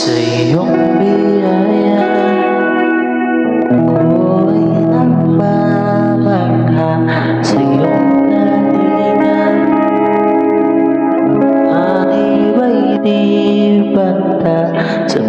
Sa iyong biyaya ako'y nagmamangha. Sa iyong datingan ang iba'y di banta. Sa